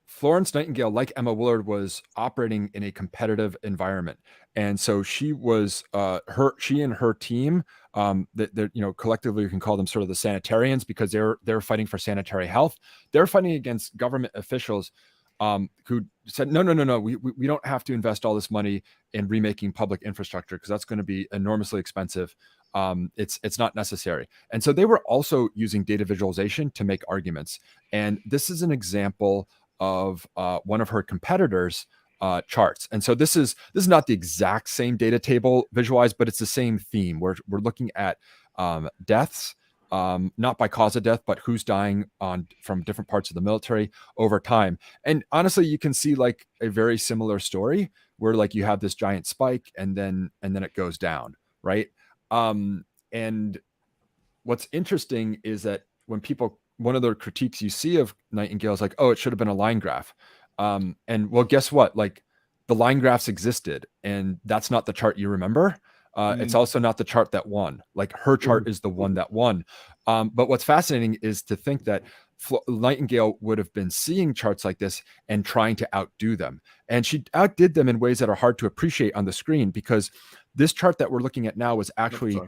Florence Nightingale, like Emma Willard, was operating in a competitive environment, and so she was she and her team. That collectively we can call them sort of the sanitarians, because they're fighting for sanitary health. They're fighting against government officials who said, no, we don't have to invest all this money in remaking public infrastructure because that's going to be enormously expensive. It's not necessary. And so they were also using data visualization to make arguments. And this is an example of one of her competitors' charts. And so this is not the exact same data table visualized, but it's the same theme. We're looking at deaths, not by cause of death, but who's dying from different parts of the military over time. And honestly, you can see like a very similar story where like you have this giant spike and then it goes down, right? And what's interesting is that one of the critiques you see of Nightingale is like, oh, it should have been a line graph. And well, guess what? Like the line graphs existed, and that's not the chart you remember. It's also not the chart that won. Like her chart is the one that won. But what's fascinating is to think that Nightingale would have been seeing charts like this and trying to outdo them. And she outdid them in ways that are hard to appreciate on the screen, because this chart that we're looking at now was actually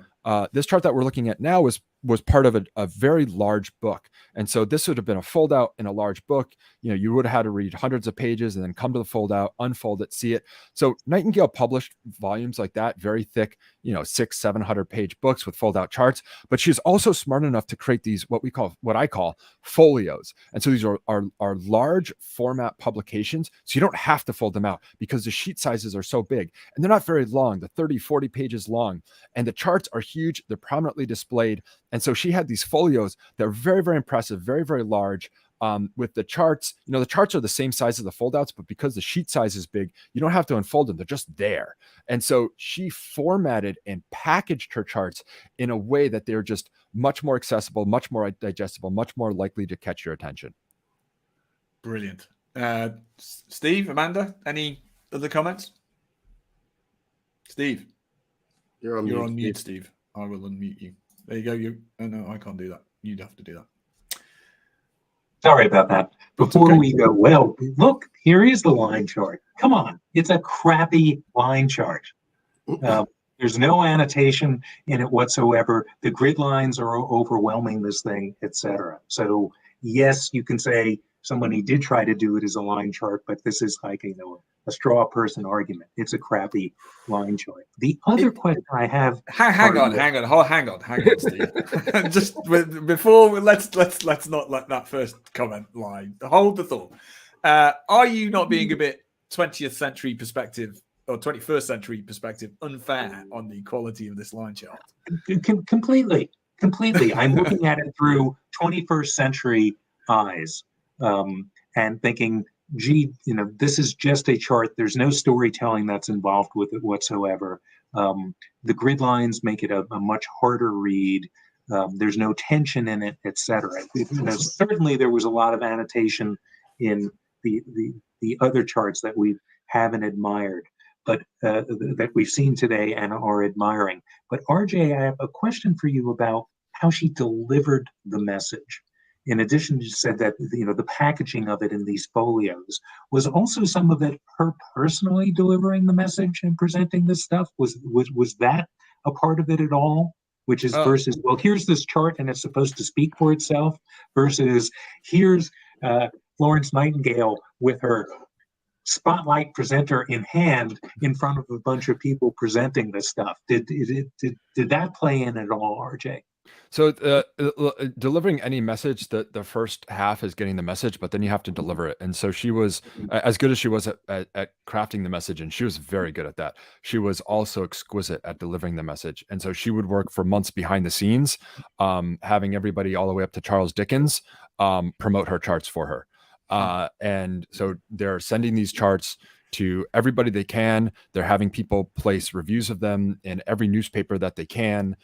was part of a very large book. And so this would have been a fold out in a large book. You would have had to read hundreds of pages and then come to the fold out, unfold it, see it. So Nightingale published volumes like that, very thick, 600-700 page books with fold out charts. But she's also smart enough to create these, what I call folios. And so these are large format publications. So you don't have to fold them out because the sheet sizes are so big and they're not very long. They're 30-40 pages long, and the charts are huge. They're prominently displayed. And so she had these folios that are very, very impressive, very, very large. With the charts, the charts are the same size as the foldouts, but because the sheet size is big, you don't have to unfold them. They're just there. And so she formatted and packaged her charts in a way that they're just much more accessible, much more digestible, much more likely to catch your attention. Brilliant. Steve, Amanda, any other comments? Steve, You're on mute, Steve. I will unmute you. There you go. Oh, no, I can't do that. You'd have to do that. Sorry about that. Before we go, well, look, here is the line chart. Come on. It's a crappy line chart. There's no annotation in it whatsoever. The grid lines are overwhelming this thing, etc. So, yes, you can say somebody did try to do it as a line chart, but this is like a straw person argument. It's a crappy line chart. The other question I have. Hang on, Steve. Just before let's not let that first comment lie. Hold the thought. Are you not being a bit 20th century perspective or 21st century perspective unfair on the quality of this line chart? Completely. I'm looking at it through 21st century eyes, and thinking, gee, this is just a chart. There's no storytelling that's involved with it whatsoever. The grid lines make it a much harder read. There's no tension in it, etc. Certainly, there was a lot of annotation in the other charts that we haven't admired, but that we've seen today and are admiring. But RJ, I have a question for you about how she delivered the message. In addition, you said that the packaging of it in these folios was also some of it her personally delivering the message and presenting this stuff. Was that a part of it at all? Which is versus, well, here's this chart and it's supposed to speak for itself, versus here's Florence Nightingale with her spotlight presenter in hand in front of a bunch of people presenting this stuff. Did that play in at all, RJ? So delivering any message, the first half is getting the message, but then you have to deliver it. And so she was as good as she was at crafting the message, and she was very good at that. She was also exquisite at delivering the message. And so she would work for months behind the scenes, having everybody all the way up to Charles Dickens promote her charts for her. And so they're sending these charts to everybody they can. They're having people place reviews of them in every newspaper that they can.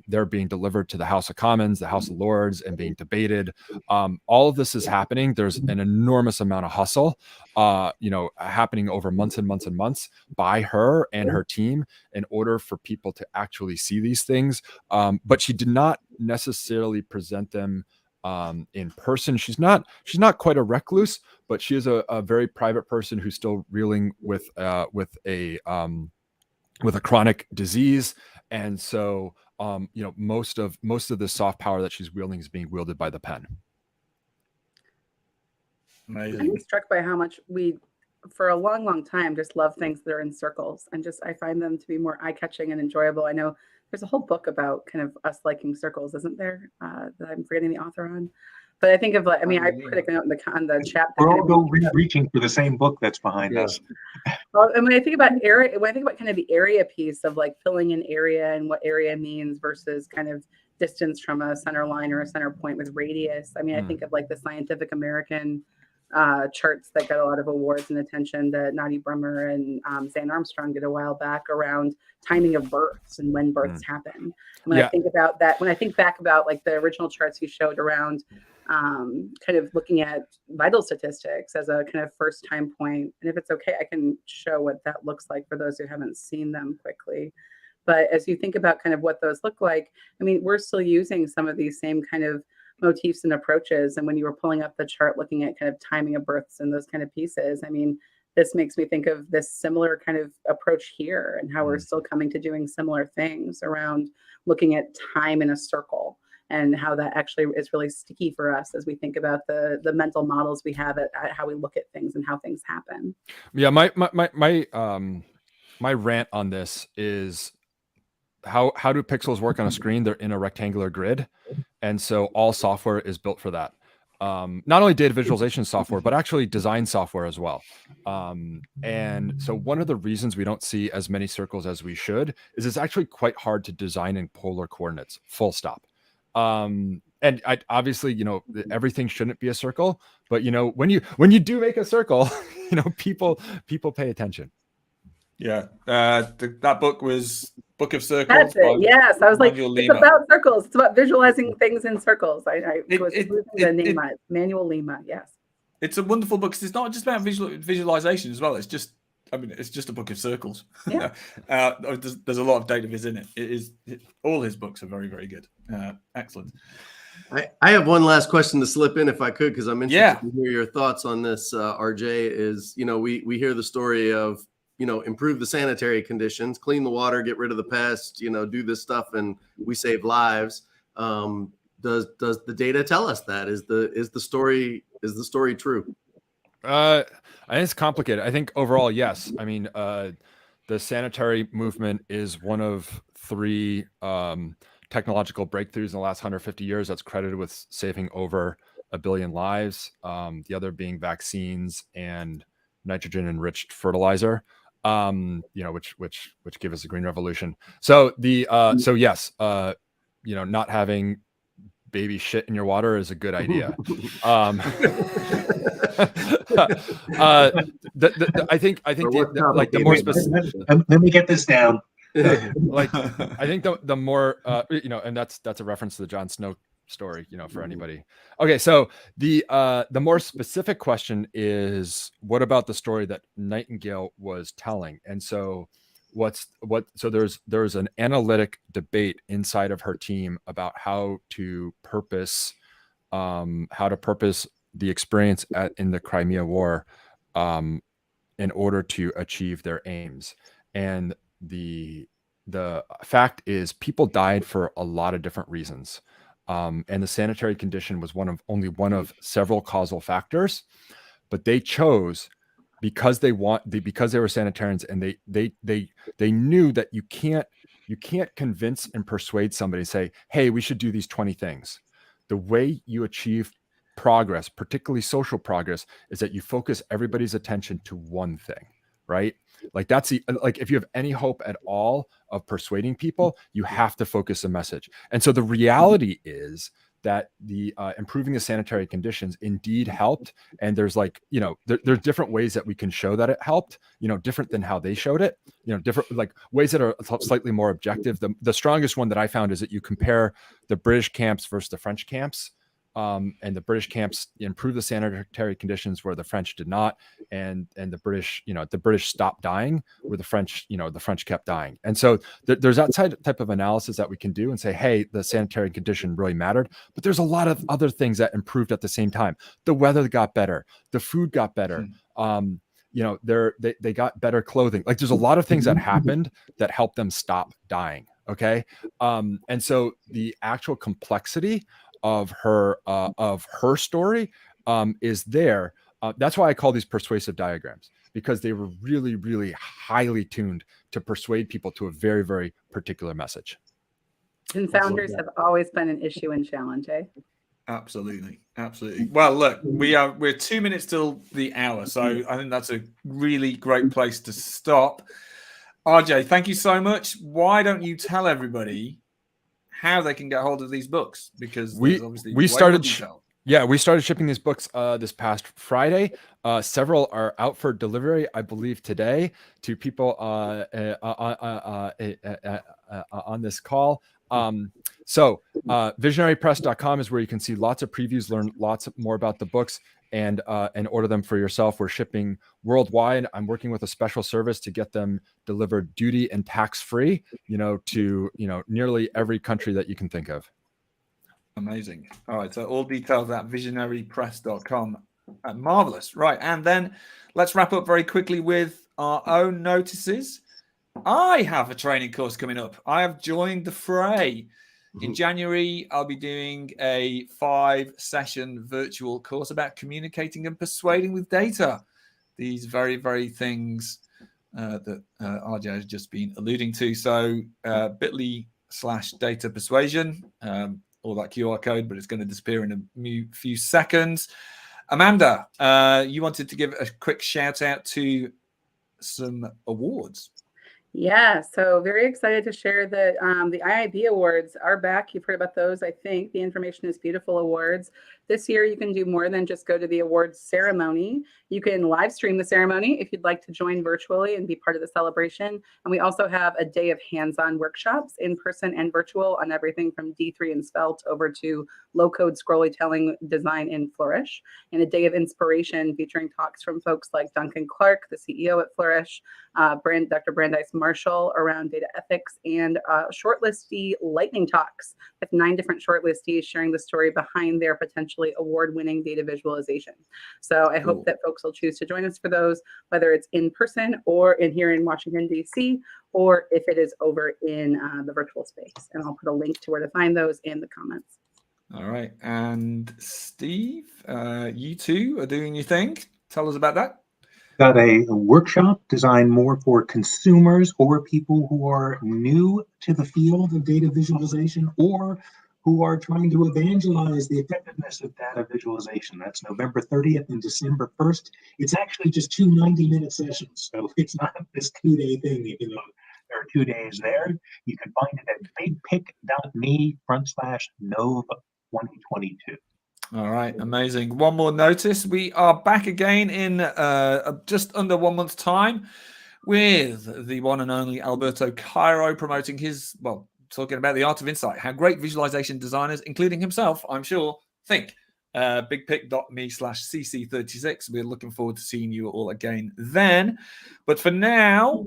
They're being delivered to the House of Commons, the House of Lords, and being debated. All of this is happening. There's an enormous amount of hustle, happening over months and months and months by her and her team in order for people to actually see these things. But she did not necessarily present them in person. She's not quite a recluse, but she is a very private person who's still reeling with a chronic disease. And so most of the soft power that she's wielding is being wielded by the pen. Amazing. I'm struck by how much we, for a long time, just love things that are in circles, and I find them to be more eye-catching and enjoyable. I know there's a whole book about kind of us liking circles, isn't there? That I'm forgetting the author on. But I think of I put a note on the chat. We're all reaching for the same book that's behind us. Well, and when I think about kind of the area piece of filling in area and what area means versus kind of distance from a center line or a center point with radius. I think of the Scientific American charts that got a lot of awards and attention that Nadia Bremer and Zane Armstrong did a while back around timing of births and when births happen. And I think about that, when I think back about the original charts you showed around kind of looking at vital statistics as a kind of first time point. And if it's okay, I can show what that looks like for those who haven't seen them quickly. But as you think about kind of what those look like, we're still using some of these same kind of motifs and approaches. And when you were pulling up the chart, looking at kind of timing of births and those kind of pieces, this makes me think of this similar kind of approach here and how we're still coming to doing similar things around looking at time in a circle. and how that actually is really sticky for us as we think about the mental models we have at how we look at things and how things happen. Yeah, my rant on this is how do pixels work on a screen? They're in a rectangular grid, and so all software is built for that. Not only data visualization software, but actually design software as well. And so one of the reasons we don't see as many circles as we should is it's actually quite hard to design in polar coordinates, full stop. And obviously, everything shouldn't be a circle, but when you do make a circle, people pay attention. Yeah, that book was Book of Circles. That's it. Yes, I was like, it's about circles. It's about visualizing things in circles. I was losing the name on it. Manuel Lima. Yes. It's a wonderful book because it's not just about visualization as well. It's just a book of circles. Yeah. There's a lot of data viz in it. All his books are very, very good. Excellent. I have one last question to slip in if I could, because I'm interested to hear your thoughts on this. RJ, is we hear the story of improve the sanitary conditions, clean the water, get rid of the pests, do this stuff, and we save lives. Does the data tell us that? Is the story true? I think it's complicated. I think overall, yes. I mean, the sanitary movement is one of 3 technological breakthroughs in the last 150 years that's credited with saving over 1 billion lives. The other being vaccines and nitrogen enriched fertilizer. Which give us a green revolution. So so yes, not having baby shit in your water is a good idea. I think the more specific. Let me get this down. I think the more and that's a reference to the Jon Snow story, for anybody. Okay, so the more specific question is, what about the story that Nightingale was telling? And so there's an analytic debate inside of her team about how to purpose the experience in the Crimea War in order to achieve their aims. And the fact is, people died for a lot of different reasons. And the sanitary condition was only one of several causal factors, but they chose because they were sanitarians, and they knew that you can't convince and persuade somebody, say, hey, we should do these 20 things. The way you achieve progress, particularly social progress, is that you focus everybody's attention to one thing, right? Like if you have any hope at all of persuading people, you have to focus the message. And so the reality is that the improving the sanitary conditions indeed helped. And there's there's different ways that we can show that it helped, different than how they showed it, different ways that are slightly more objective. The strongest one that I found is that you compare the British camps versus the French camps. And the British camps improved the sanitary conditions where the French did not, and the British stopped dying where the French kept dying. And so there's that type of analysis that we can do and say, hey, the sanitary condition really mattered, but there's a lot of other things that improved at the same time. The weather got better, the food got better. They got better clothing. There's a lot of things that happened that helped them stop dying. Okay. And so the actual complexity of her story is there. That's why I call these persuasive diagrams, because they were really, really highly tuned to persuade people to a very, very particular message. And founders have always been an issue and challenge, eh? Absolutely. Well, look, we're 2 minutes till the hour, so I think that's a really great place to stop. RJ, thank you so much. Why don't you tell everybody how they can get hold of these books, because we started shipping these books this past Friday. Several are out for delivery, I believe, today to people on this call. So visionarypress.com is where you can see lots of previews, learn lots more about the books, and order them for yourself. We're shipping worldwide. I'm working with a special service to get them delivered duty and tax-free, to nearly every country that you can think of. Amazing. All right, so all details at visionarypress.com. Marvelous. Right, and then let's wrap up very quickly with our own notices. I have a training course coming up. I have joined the fray. In January, I'll be doing a 5-session virtual course about communicating and persuading with data. These very, very things that RJ has just been alluding to. So bit.ly/data persuasion, or that QR code, but it's going to disappear in a few seconds. Amanda, you wanted to give a quick shout out to some awards. Yeah, so very excited to share that the IIB Awards are back. You've heard about those, I think. The Information is Beautiful Awards. This year, you can do more than just go to the awards ceremony. You can live stream the ceremony if you'd like to join virtually and be part of the celebration. And we also have a day of hands-on workshops in person and virtual on everything from D3 and Svelte over to low-code scrollytelling design in Flourish, and a day of inspiration featuring talks from folks like Duncan Clark, the CEO at Flourish, Dr. Brandeis Marshall around data ethics, and shortlistee lightning talks with 9 different shortlistees sharing the story behind their potentially award-winning data visualization. So I hope that folks will choose to join us for those, whether it's in person or here in Washington, D.C., or if it is over in the virtual space. And I'll put a link to where to find those in the comments. All right. And Steve, you two are doing your thing. Tell us about that. Got a workshop designed more for consumers or people who are new to the field of data visualization or who are trying to evangelize the effectiveness of data visualization. That's November 30th and December 1st. It's actually just 2 90-minute sessions, so it's not this 2-day thing, even though there are 2 days there. You can find it at bigpic.me/Nov2022. All right, amazing. One more notice. We are back again in just under 1 month's time with the one and only Alberto Cairo promoting his, talking about the art of insight, how great visualization designers, including himself, I'm sure, think. bigpic.me/cc36. We're looking forward to seeing you all again then. But for now,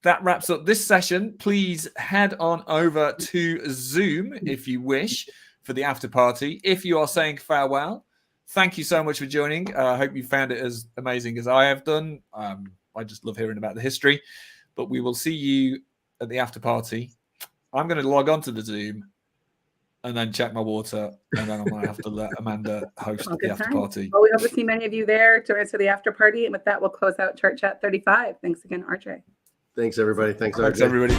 that wraps up this session. Please head on over to Zoom if you wish for the after party. If you are saying farewell, thank you so much for joining. I hope you found it as amazing as I have done. I just love hearing about the history, but we will see you at the after party. I'm going to log on to the Zoom and then check my water, and then I might have to let Amanda host the after party. Well, we hope to see many of you there to answer the after party. And with that, we'll close out Chart Chat 35. Thanks again, RJ. Thanks, everybody. Thanks, RJ. Thanks, everybody.